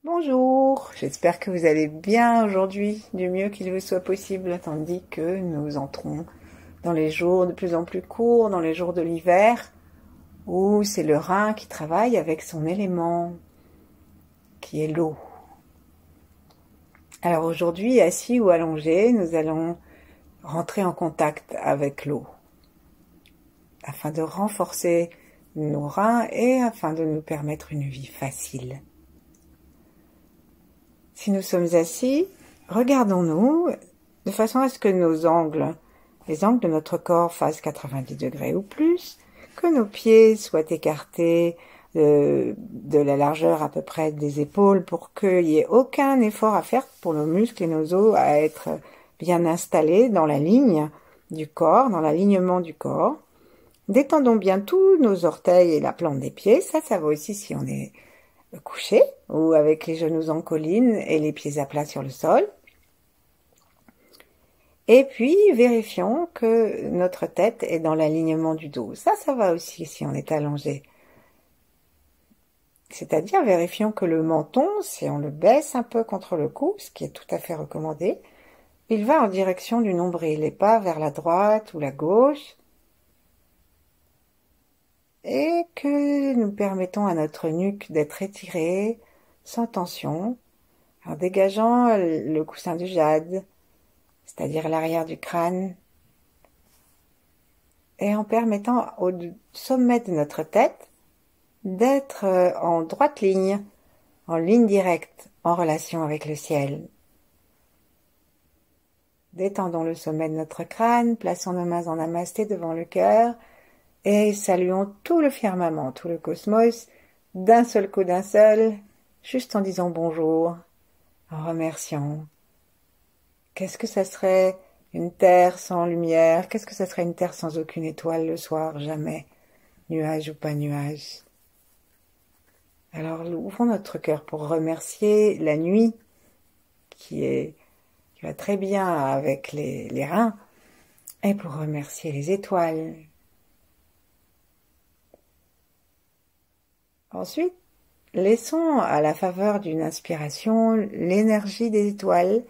Bonjour, j'espère que vous allez bien aujourd'hui, du mieux qu'il vous soit possible, tandis que nous entrons dans les jours de plus en plus courts, dans les jours de l'hiver, où c'est le rein qui travaille avec son élément, qui est l'eau. Alors aujourd'hui, assis ou allongé, nous allons rentrer en contact avec l'eau, afin de renforcer nos reins et afin de nous permettre une vie facile. Si nous sommes assis, regardons-nous de façon à ce que les angles de notre corps fassent 90 degrés ou plus, que nos pieds soient écartés de la largeur à peu près des épaules pour qu'il n'y ait aucun effort à faire pour nos muscles et nos os à être bien installés dans la ligne du corps, dans l'alignement du corps. Détendons bien tous nos orteils et la plante des pieds, ça va aussi si on est couché ou avec les genoux en colline et les pieds à plat sur le sol. Et puis, vérifions que notre tête est dans l'alignement du dos. Ça va aussi si on est allongé. C'est-à-dire, vérifions que le menton, si on le baisse un peu contre le cou, ce qui est tout à fait recommandé, il va en direction du nombril et pas vers la droite ou la gauche. Et que nous permettons à notre nuque d'être étirée, sans tension, en dégageant le coussin du jade, c'est-à-dire l'arrière du crâne, et en permettant au sommet de notre tête d'être en droite ligne, en ligne directe, en relation avec le ciel. Détendons le sommet de notre crâne, plaçons nos mains en namasté devant le cœur, et saluons tout le firmament, tout le cosmos, d'un seul coup, d'un seul, juste en disant bonjour, en remerciant. Qu'est-ce que ça serait une terre sans lumière? Qu'est-ce que ça serait une terre sans aucune étoile le soir? Jamais. Nuage ou pas nuage. Alors, ouvrons notre cœur pour remercier la nuit qui va très bien avec les reins et pour remercier les étoiles. Ensuite, laissons à la faveur d'une inspiration l'énergie des étoiles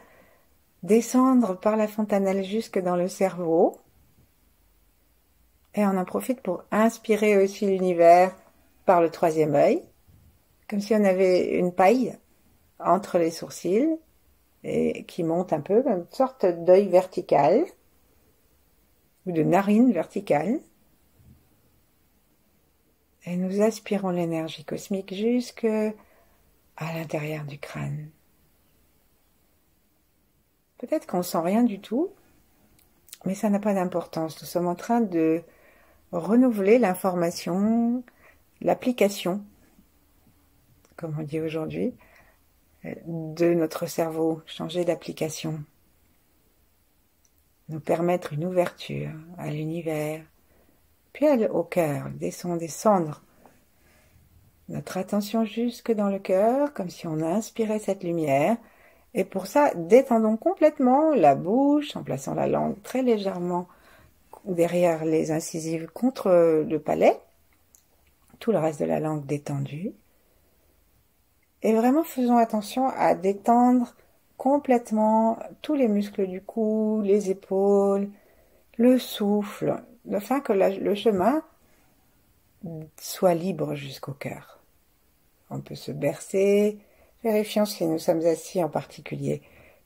descendre par la fontanelle jusque dans le cerveau. Et on en profite pour inspirer aussi l'univers par le troisième œil, comme si on avait une paille entre les sourcils et qui monte un peu, une sorte d'œil vertical ou de narine verticale. Et nous aspirons l'énergie cosmique jusque à l'intérieur du crâne. Peut-être qu'on sent rien du tout, mais ça n'a pas d'importance. Nous sommes en train de renouveler l'information, l'application, comme on dit aujourd'hui, de notre cerveau, changer d'application, nous permettre une ouverture à l'univers, puis au cœur, descendre notre attention jusque dans le cœur, comme si on inspirait cette lumière. Et pour ça, détendons complètement la bouche en plaçant la langue très légèrement derrière les incisives contre le palais, tout le reste de la langue détendue. Et vraiment faisons attention à détendre complètement tous les muscles du cou, les épaules, le souffle, afin que le chemin soit libre jusqu'au cœur. On peut se bercer, vérifions si nous sommes assis en particulier,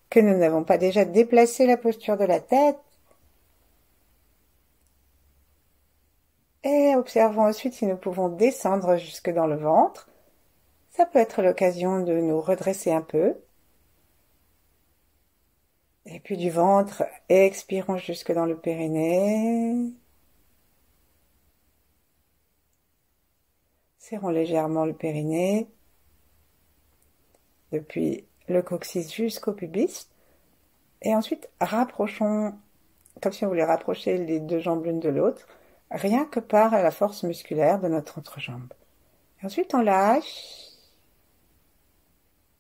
que nous n'avons pas déjà déplacé la posture de la tête. Et observons ensuite si nous pouvons descendre jusque dans le ventre. Ça peut être l'occasion de nous redresser un peu. Et puis du ventre, expirons jusque dans le périnée. Serrons légèrement le périnée. Depuis le coccyx jusqu'au pubis. Et ensuite, rapprochons, comme si on voulait rapprocher les deux jambes l'une de l'autre, rien que par la force musculaire de notre entrejambe. Et ensuite, on lâche.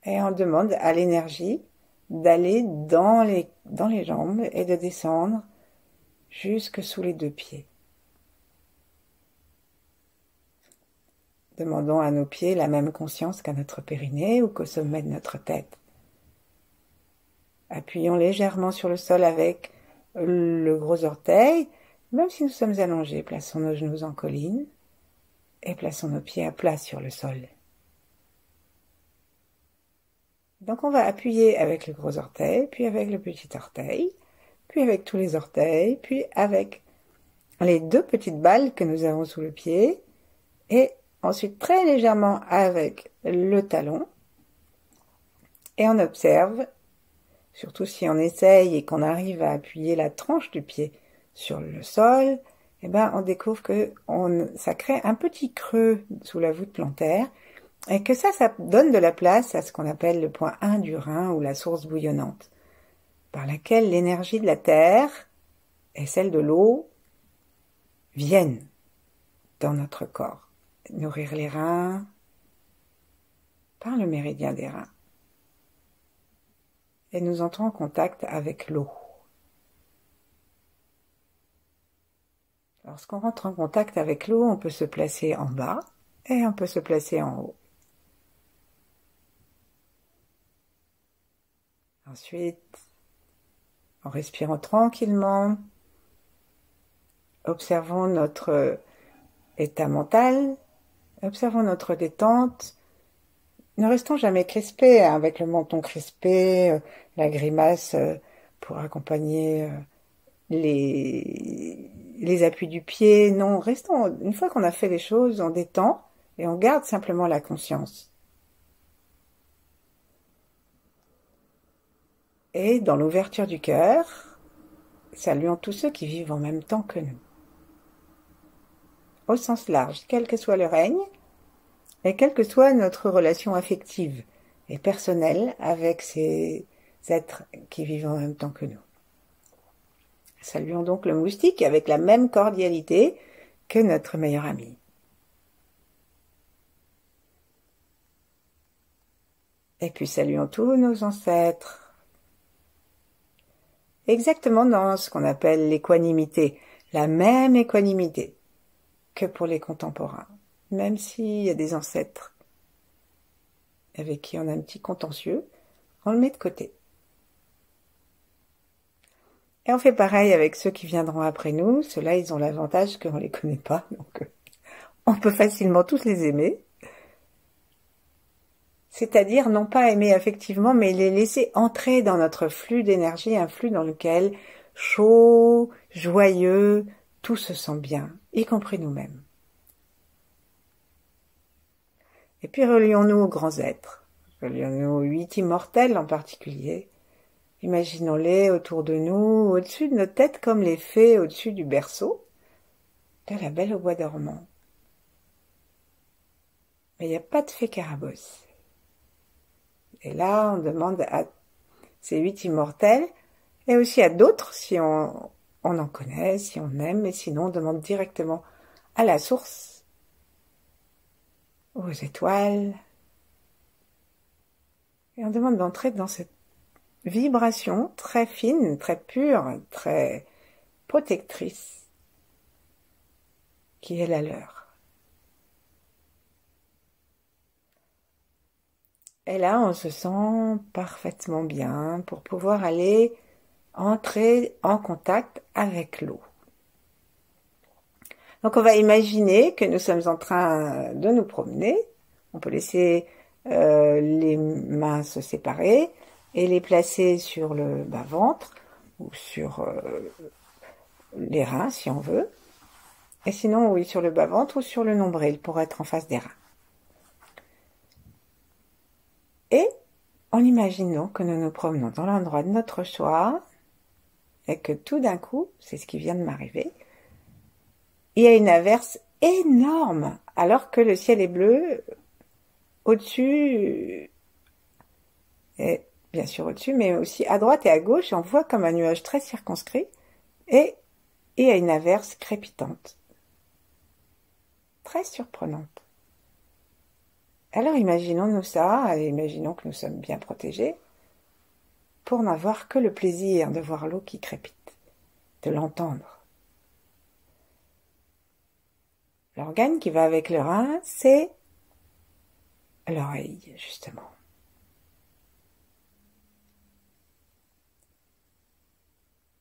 Et on demande à l'énergie d'aller dans les jambes et de descendre jusque sous les deux pieds. Demandons à nos pieds la même conscience qu'à notre périnée ou qu'au sommet de notre tête. Appuyons légèrement sur le sol avec le gros orteil, même si nous sommes allongés. Plaçons nos genoux en colline et plaçons nos pieds à plat sur le sol. Donc on va appuyer avec le gros orteil, puis avec le petit orteil, puis avec tous les orteils, puis avec les deux petites balles que nous avons sous le pied, et ensuite très légèrement avec le talon. Et on observe, surtout si on essaye et qu'on arrive à appuyer la tranche du pied sur le sol, eh ben on découvre que ça crée un petit creux sous la voûte plantaire, et que ça donne de la place à ce qu'on appelle le point 1 du rein ou la source bouillonnante, par laquelle l'énergie de la terre et celle de l'eau viennent dans notre corps, nourrir les reins par le méridien des reins. Et nous entrons en contact avec l'eau. Lorsqu'on rentre en contact avec l'eau, on peut se placer en bas et on peut se placer en haut. Ensuite, en respirant tranquillement, observons notre état mental, observons notre détente. Ne restons jamais crispés, avec le menton crispé, la grimace pour accompagner les appuis du pied. Non, restons, une fois qu'on a fait les choses, on détend et on garde simplement la conscience. Et dans l'ouverture du cœur, saluons tous ceux qui vivent en même temps que nous. Au sens large, quel que soit le règne, et quelle que soit notre relation affective et personnelle avec ces êtres qui vivent en même temps que nous. Saluons donc le moustique avec la même cordialité que notre meilleur ami. Et puis saluons tous nos ancêtres. Exactement dans ce qu'on appelle l'équanimité, la même équanimité que pour les contemporains, même s'il y a des ancêtres avec qui on a un petit contentieux, on le met de côté. Et on fait pareil avec ceux qui viendront après nous. Ceux-là, ils ont l'avantage qu'on ne les connaît pas, donc on peut facilement tous les aimer. C'est-à-dire non pas aimer affectivement, mais les laisser entrer dans notre flux d'énergie, un flux dans lequel, chaud, joyeux, tout se sent bien, y compris nous-mêmes. Et puis relions-nous aux grands êtres, relions-nous aux 8 immortels en particulier. Imaginons-les autour de nous, au-dessus de nos têtes comme les fées au-dessus du berceau de la Belle au bois dormant. Mais il n'y a pas de fée Carabosse. Et là, on demande à ces 8 immortels, et aussi à d'autres, si on en connaît, si on aime, mais sinon, on demande directement à la source, aux étoiles, et on demande d'entrer dans cette vibration très fine, très pure, très protectrice, qui est la leur. Et là, on se sent parfaitement bien pour pouvoir aller entrer en contact avec l'eau. Donc on va imaginer que nous sommes en train de nous promener. On peut laisser les mains se séparer et les placer sur le bas-ventre ou sur les reins si on veut. Et sinon, oui, sur le bas-ventre ou sur le nombril pour être en face des reins. Et en imaginant que nous nous promenons dans l'endroit de notre choix et que tout d'un coup, c'est ce qui vient de m'arriver, il y a une averse énorme alors que le ciel est bleu au-dessus, et bien sûr au-dessus, mais aussi à droite et à gauche, on voit comme un nuage très circonscrit et il y a une averse crépitante, très surprenante. Alors imaginons-nous ça, et imaginons que nous sommes bien protégés, pour n'avoir que le plaisir de voir l'eau qui crépite, de l'entendre. L'organe qui va avec le rein, c'est l'oreille, justement.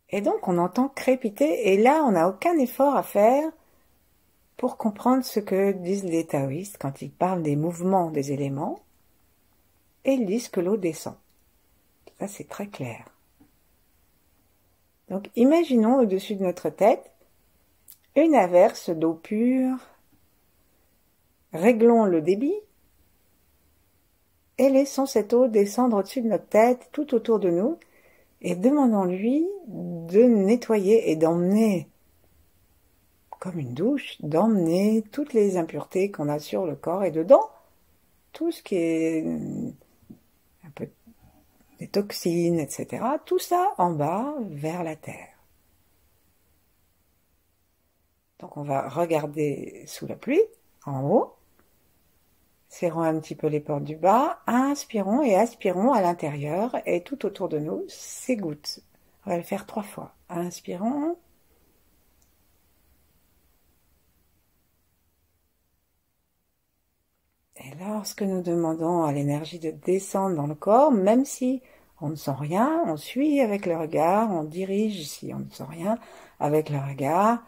Et donc on entend crépiter, et là on n'a aucun effort à faire pour comprendre ce que disent les taoïstes quand ils parlent des mouvements des éléments, et ils disent que l'eau descend. Ça c'est très clair. Donc imaginons au-dessus de notre tête une averse d'eau pure. Réglons le débit et laissons cette eau descendre au-dessus de notre tête, tout autour de nous, et demandons-lui de nettoyer et d'emmener, comme une douche, d'emmener toutes les impuretés qu'on a sur le corps et dedans, tout ce qui est un peu des toxines, etc., tout ça en bas vers la terre. Donc on va regarder sous la pluie, en haut, serrons un petit peu les portes du bas, inspirons et aspirons à l'intérieur et tout autour de nous ces gouttes. On va le faire 3 fois. Inspirons. Et lorsque nous demandons à l'énergie de descendre dans le corps, même si on ne sent rien, on suit avec le regard, on dirige si on ne sent rien avec le regard,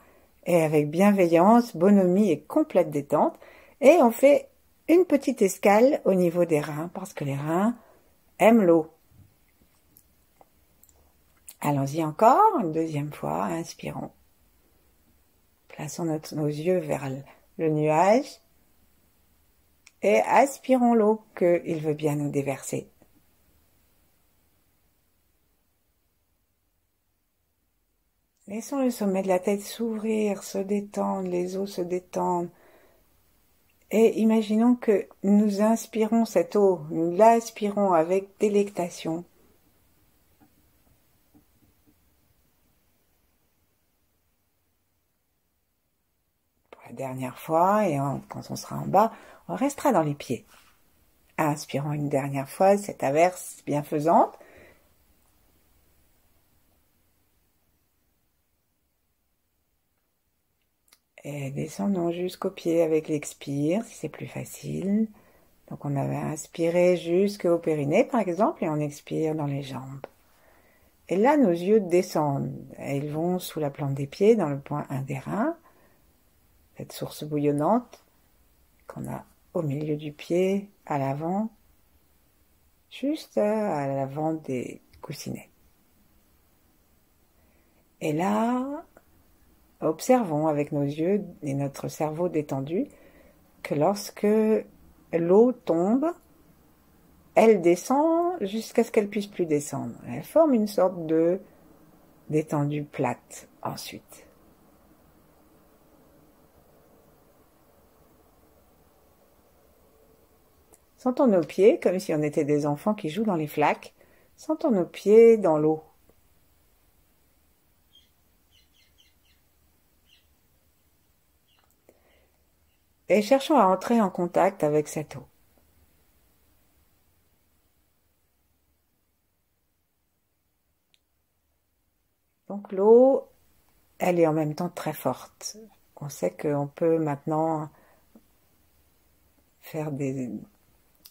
et avec bienveillance, bonhomie et complète détente, et on fait une petite escale au niveau des reins, parce que les reins aiment l'eau. Allons-y encore, une deuxième fois, inspirons. Plaçons nos yeux vers le nuage et aspirons l'eau qu'il veut bien nous déverser. Laissons le sommet de la tête s'ouvrir, se détendre, les os se détendent. Et imaginons que nous inspirons cette eau, nous l'aspirons avec délectation. Pour la dernière fois, et quand on sera en bas, on restera dans les pieds. Inspirons une dernière fois cette averse bienfaisante. Et descendons jusqu'aux pieds avec l'expire, si c'est plus facile. Donc on avait inspiré jusqu'au périnée, par exemple, et on expire dans les jambes. Et là, nos yeux descendent. Et ils vont sous la plante des pieds, dans le point 1 des reins. Cette source bouillonnante qu'on a au milieu du pied, à l'avant, juste à l'avant des coussinets. Et là, observons avec nos yeux et notre cerveau détendu que lorsque l'eau tombe, elle descend jusqu'à ce qu'elle puisse plus descendre. Elle forme une sorte de d'étendue plate ensuite. Sentons nos pieds comme si on était des enfants qui jouent dans les flaques. Sentons nos pieds dans l'eau. Et cherchons à entrer en contact avec cette eau. Donc l'eau, elle est en même temps très forte. On sait qu'on peut maintenant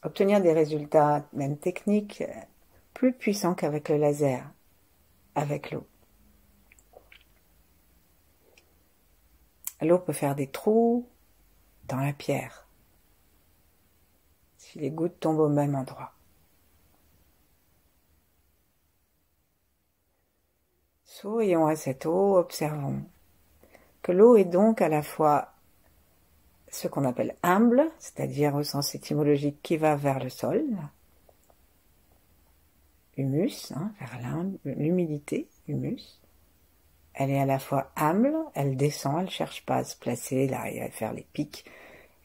obtenir des résultats, même techniques, plus puissants qu'avec le laser, avec l'eau. L'eau peut faire des trous dans la pierre, si les gouttes tombent au même endroit. Sourions à cette eau, observons que l'eau est donc à la fois ce qu'on appelle humble, c'est-à-dire au sens étymologique qui va vers le sol, humus, vers l'humidité, humus. Elle est à la fois humble, elle descend, elle cherche pas à se placer là et à faire les pics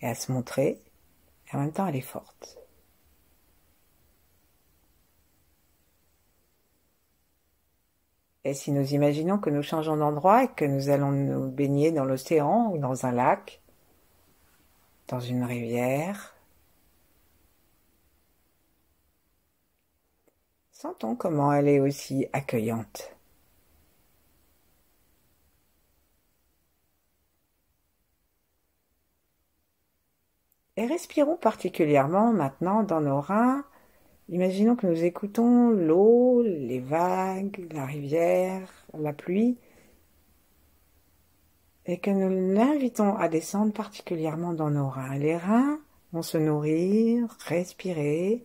et à se montrer, et en même temps elle est forte. Et si nous imaginons que nous changeons d'endroit et que nous allons nous baigner dans l'océan ou dans un lac, dans une rivière, sentons comment elle est aussi accueillante. Et respirons particulièrement maintenant dans nos reins. Imaginons que nous écoutons l'eau, les vagues, la rivière, la pluie, et que nous l'invitons à descendre particulièrement dans nos reins. Les reins vont se nourrir, respirer,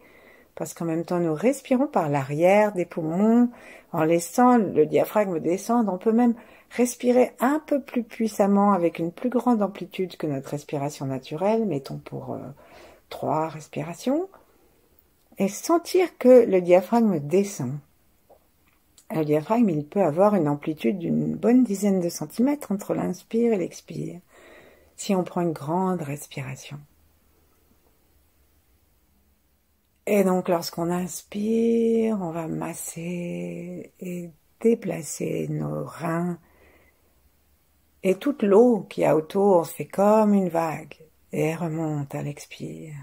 parce qu'en même temps nous respirons par l'arrière des poumons, en laissant le diaphragme descendre. On peut même respirer un peu plus puissamment avec une plus grande amplitude que notre respiration naturelle, mettons pour 3 respirations, et sentir que le diaphragme descend. Le diaphragme, il peut avoir une amplitude d'une bonne dizaine de centimètres entre l'inspire et l'expire, si on prend une grande respiration. Et donc, lorsqu'on inspire, on va masser et déplacer nos reins. Et toute l'eau qu'il y a autour se fait comme une vague et remonte à l'expire.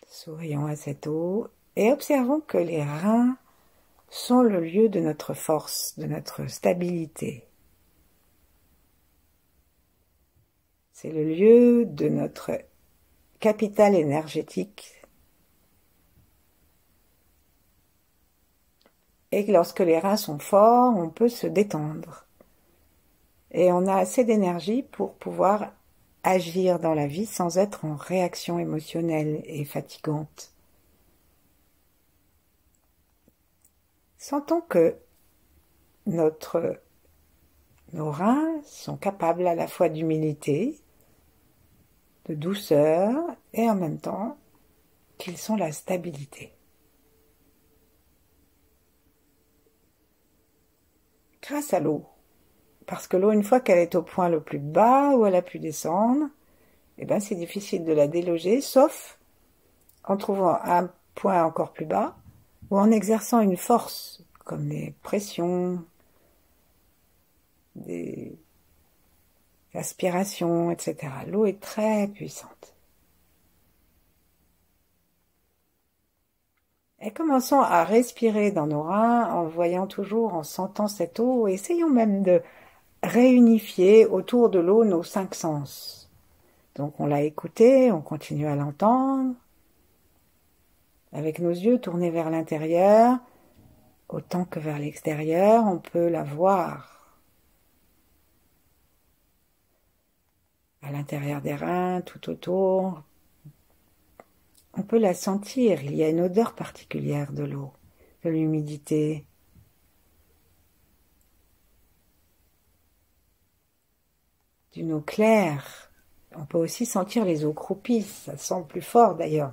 Sourions à cette eau et observons que les reins sont le lieu de notre force, de notre stabilité. C'est le lieu de notre capital énergétique. Et que lorsque les reins sont forts, on peut se détendre. Et on a assez d'énergie pour pouvoir agir dans la vie sans être en réaction émotionnelle et fatigante. Sentons que nos reins sont capables à la fois d'humilité, de douceur et en même temps qu'ils sont la stabilité. Grâce à l'eau. Parce que l'eau, une fois qu'elle est au point le plus bas où elle a pu descendre, eh ben c'est difficile de la déloger, sauf en trouvant un point encore plus bas ou en exerçant une force, comme des pressions, des aspirations, etc. L'eau est très puissante. Et commençons à respirer dans nos reins en voyant toujours, en sentant cette eau. Essayons même de réunifier autour de l'eau nos 5 sens. Donc on l'a écouté, on continue à l'entendre. Avec nos yeux tournés vers l'intérieur, autant que vers l'extérieur, on peut la voir. À l'intérieur des reins, tout autour, on peut la sentir. Il y a une odeur particulière de l'eau, de l'humidité. D'une eau claire. On peut aussi sentir les eaux croupies, ça sent plus fort d'ailleurs.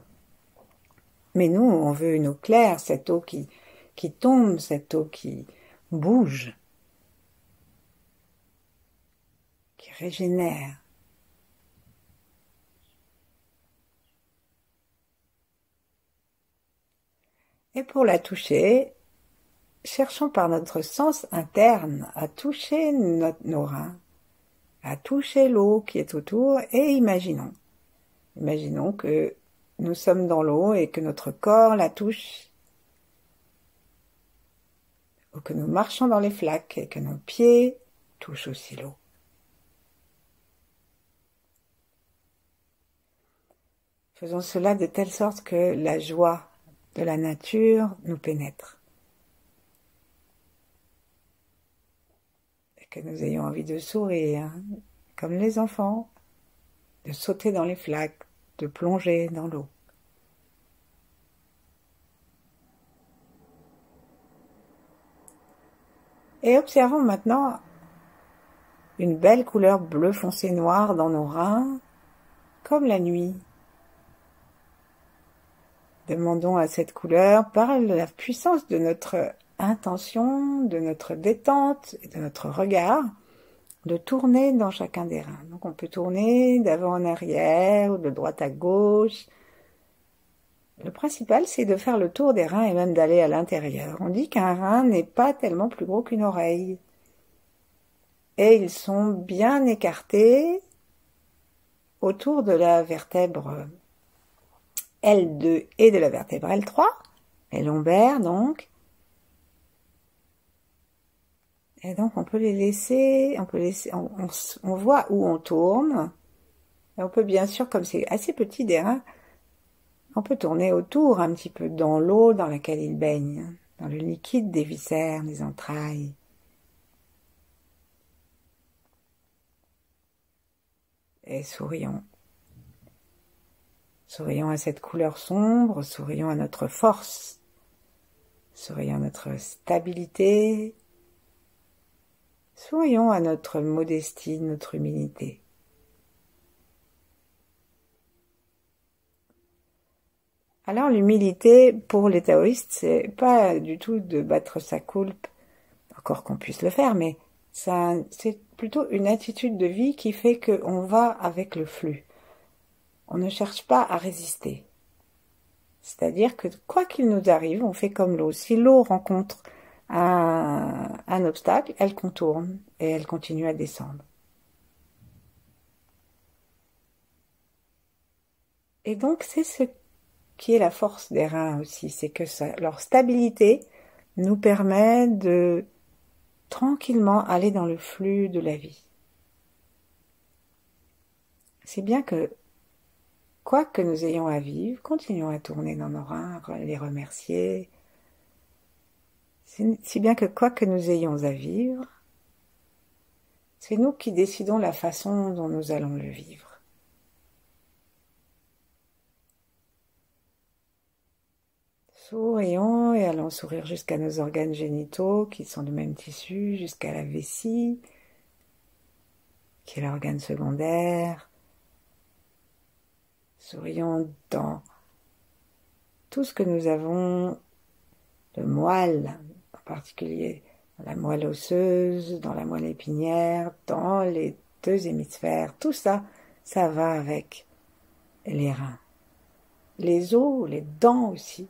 Mais nous, on veut une eau claire, cette eau qui tombe, cette eau qui bouge, qui régénère. Et pour la toucher, cherchons par notre sens interne à toucher nos reins, à toucher l'eau qui est autour et imaginons. Imaginons que nous sommes dans l'eau et que notre corps la touche, ou que nous marchons dans les flaques et que nos pieds touchent aussi l'eau. Faisons cela de telle sorte que la joie de la nature nous pénètre. Et que nous ayons envie de sourire, comme les enfants, de sauter dans les flaques, de plonger dans l'eau. Et observons maintenant une belle couleur bleu foncé noir dans nos reins, comme la nuit. Demandons à cette couleur, par la puissance de notre intention, de notre détente et de notre regard, de tourner dans chacun des reins. Donc on peut tourner d'avant en arrière ou de droite à gauche. Le principal, c'est de faire le tour des reins et même d'aller à l'intérieur. On dit qu'un rein n'est pas tellement plus gros qu'une oreille. Et ils sont bien écartés autour de la vertèbre L2 et de la vertèbre L3, les lombaires donc. Et donc on peut les laisser, on voit où on tourne. Et on peut bien sûr, comme c'est assez petit des reins, on peut tourner autour un petit peu dans l'eau dans laquelle ils baignent, dans le liquide des viscères, des entrailles. Et sourions. Sourions à cette couleur sombre, sourions à notre force, sourions à notre stabilité, sourions à notre modestie, notre humilité. Alors l'humilité, pour les taoïstes, c'est pas du tout de battre sa coulpe, encore qu'on puisse le faire, mais c'est plutôt une attitude de vie qui fait qu'on va avec le flux. On ne cherche pas à résister. C'est-à-dire que quoi qu'il nous arrive, on fait comme l'eau. Si l'eau rencontre un obstacle, elle contourne et elle continue à descendre. Et donc c'est ce qui est la force des reins aussi, c'est que leur stabilité nous permet de tranquillement aller dans le flux de la vie. C'est bien que, quoi que nous ayons à vivre, continuons à tourner dans nos reins, les remercier. Si bien que quoi que nous ayons à vivre, c'est nous qui décidons la façon dont nous allons le vivre. Sourions et allons sourire jusqu'à nos organes génitaux qui sont du même tissu, jusqu'à la vessie, qui est l'organe secondaire. Sourions dans tout ce que nous avons de moelle, en particulier dans la moelle osseuse, dans la moelle épinière, dans les deux hémisphères. Tout ça, ça va avec les reins. Les os, les dents aussi,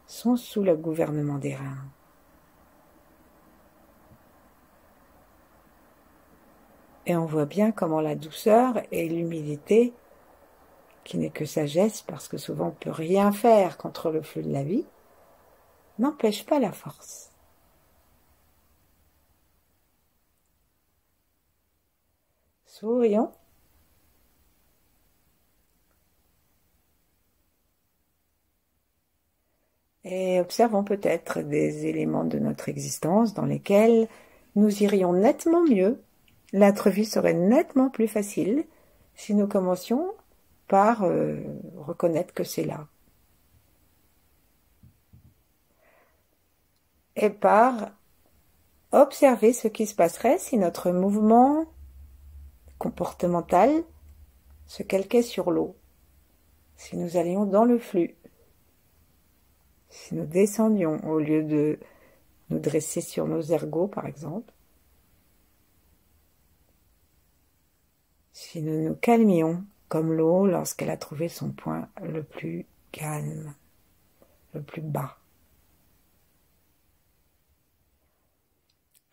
sont sous le gouvernement des reins. Et on voit bien comment la douceur et l'humilité, qui n'est que sagesse, parce que souvent on ne peut rien faire contre le flux de la vie, n'empêchent pas la force. Sourions. Et observons peut-être des éléments de notre existence dans lesquels nous irions nettement mieux, notre vie serait nettement plus facile si nous commencions par reconnaître que c'est là. Et par observer ce qui se passerait si notre mouvement comportemental se calquait sur l'eau, si nous allions dans le flux, si nous descendions au lieu de nous dresser sur nos ergots par exemple, si nous nous calmions comme l'eau lorsqu'elle a trouvé son point le plus calme, le plus bas.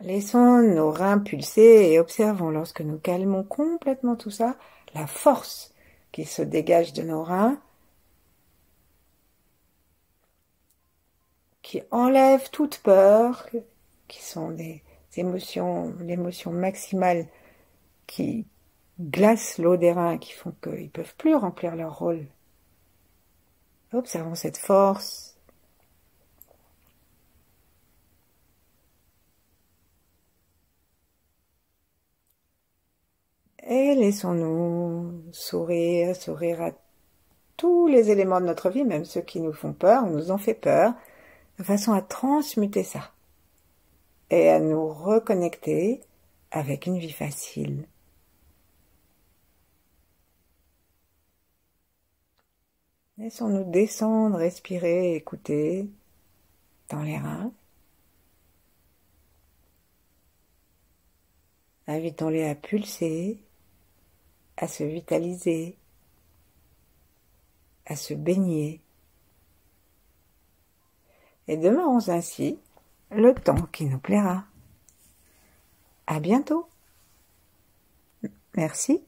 Laissons nos reins pulser et observons lorsque nous calmons complètement tout ça, la force qui se dégage de nos reins, qui enlève toute peur, qui sont des émotions, l'émotion maximale qui glace l'eau des reins, qui font qu'ils ne peuvent plus remplir leur rôle. Observons cette force. Et laissons-nous sourire, sourire à tous les éléments de notre vie, même ceux qui nous font peur, ou nous ont fait peur, de façon à transmuter ça et à nous reconnecter avec une vie facile. Laissons-nous descendre, respirer, écouter dans les reins. Invitons-les à pulser, à se vitaliser, à se baigner. Et demeurons ainsi le temps qui nous plaira. À bientôt. Merci.